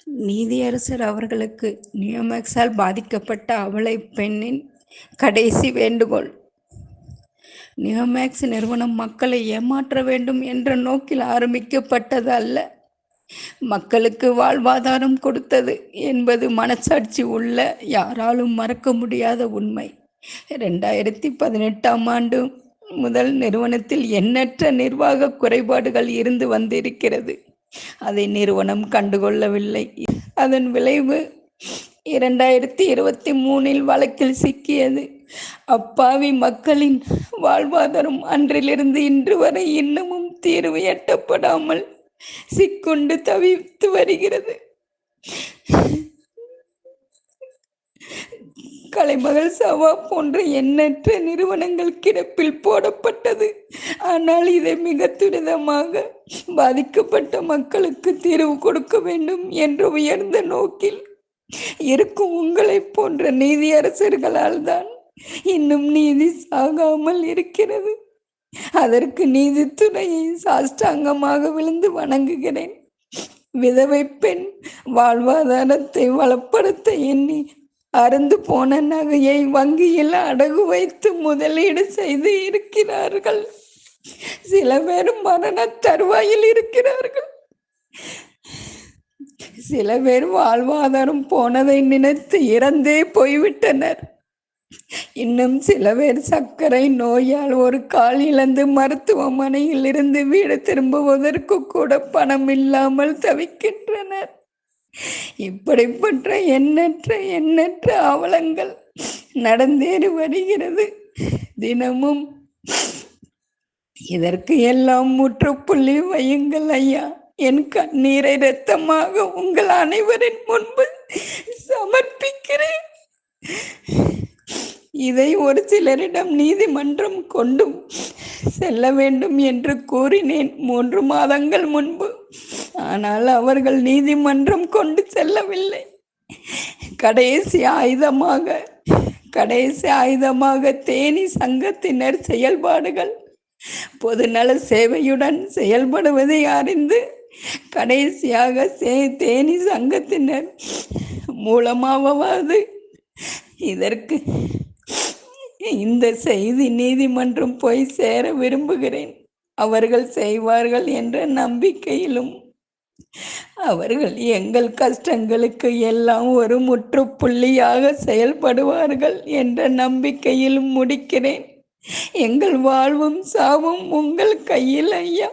நீதியரசர் அவர்களுக்கு நியோமேக்ஸால் பாதிக்கப்பட்ட அவலை பெண்ணின் கடைசி வேண்டுகோள். நியோமேக்ஸ் நிறுவனம் மக்களை ஏமாற்ற வேண்டும் என்ற நோக்கில் ஆரம்பிக்கப்பட்டது அல்ல, மக்களுக்கு வாழ்வாதாரம் கொடுத்தது என்பது மனசாட்சி உள்ள யாராலும் மறக்க முடியாத உண்மை. 2018ஆம் ஆண்டு முதல் நிறுவனத்தில் எண்ணற்ற நிர்வாக குறைபாடுகள் இருந்து வந்திருக்கிறது. அதை நிறுவனம் கண்டுகொள்ளவில்லை. அதன் விளைவு 2023இல் வழக்கில் சிக்கியது. அப்பாவி மக்களின் வாழ்வாதாரம் அன்றிலிருந்து இன்று வரை இன்னமும் தீர்வு எட்டப்படாமல் சிக்கொண்டு தவித்து வருகிறது. கலைமகள் சபா போன்ற எண்ணற்ற நிறுவனங்கள் கிடப்பில் போடப்பட்டது. ஆனால் இதை மிக துரிதமாக பாதிக்கப்பட்ட மக்களுக்கு தீர்வு கொடுக்க வேண்டும் என்ற உயர்ந்த நோக்கில் இருக்கும் உங்களை போன்ற நீதியரசர்களால் தான் இன்னும் நீதி சாகாமல் இருக்கிறது. அதற்கு நீதித்துறையை சாஷ்டாங்கமாக விழுந்து வணங்குகிறேன். விதவை பெண் வாழ்வாதாரத்தை வளப்படுத்த எண்ணி அறுந்து போன நகையை வங்கியில் அடகு வைத்து முதலீடு செய்து இருக்கிறார்கள். சில பேர் மரண தருவாயில் இருக்கிறார்கள். சில பேர் வாழ்வாதாரம் போனதை நினைத்து இறந்தே போய்விட்டனர். இன்னும் சில பேர் சர்க்கரை நோயால் ஒரு கால் இழந்து மருத்துவமனையில் இருந்து வீடு திரும்புவதற்கு கூட பணம் இல்லாமல் தவிக்கின்றனர். இப்படிப்பட்ட எண்ணற்ற அவலங்கள் நடந்தேறி வருகிறது தினமும். இதற்கு எல்லாம் முற்றுப்புள்ளி வையுங்கள் ஐயா. என் கண்ணீரை இரத்தமாக உங்கள் அனைவரின் முன்பு சமர்ப்பிக்கிறேன். இதை ஒரு சிலரிடம் நீதிமன்றம் கொண்டு செல்ல வேண்டும் என்று கூறினேன் 3 மாதங்கள் முன்பு. ஆனால் அவர்கள் நீதிமன்றம் கொண்டு செல்லவில்லை. கடைசி ஆயுதமாக தேனி சங்கத்தினர் செயல்பாடுகள் பொதுநல சேவையுடன் செயல்படுவதை அறிந்து கடைசியாக தேனி சங்கத்தினர் மூலமாவது இதற்கு இந்த செய்தி நீதிமன்றம் போய் சேர விரும்புகிறேன். அவர்கள் செய்வார்கள் என்ற நம்பிக்கையிலும் அவர்கள் எங்கள் கஷ்டங்களுக்கு எல்லாம் ஒரு முற்றுப்புள்ளியாக செயல்படுவார்கள் என்ற நம்பிக்கையிலும் முடிக்கிறேன். எங்கள் வாழ்வும் சாவும் உங்கள் கையில் ஐயா.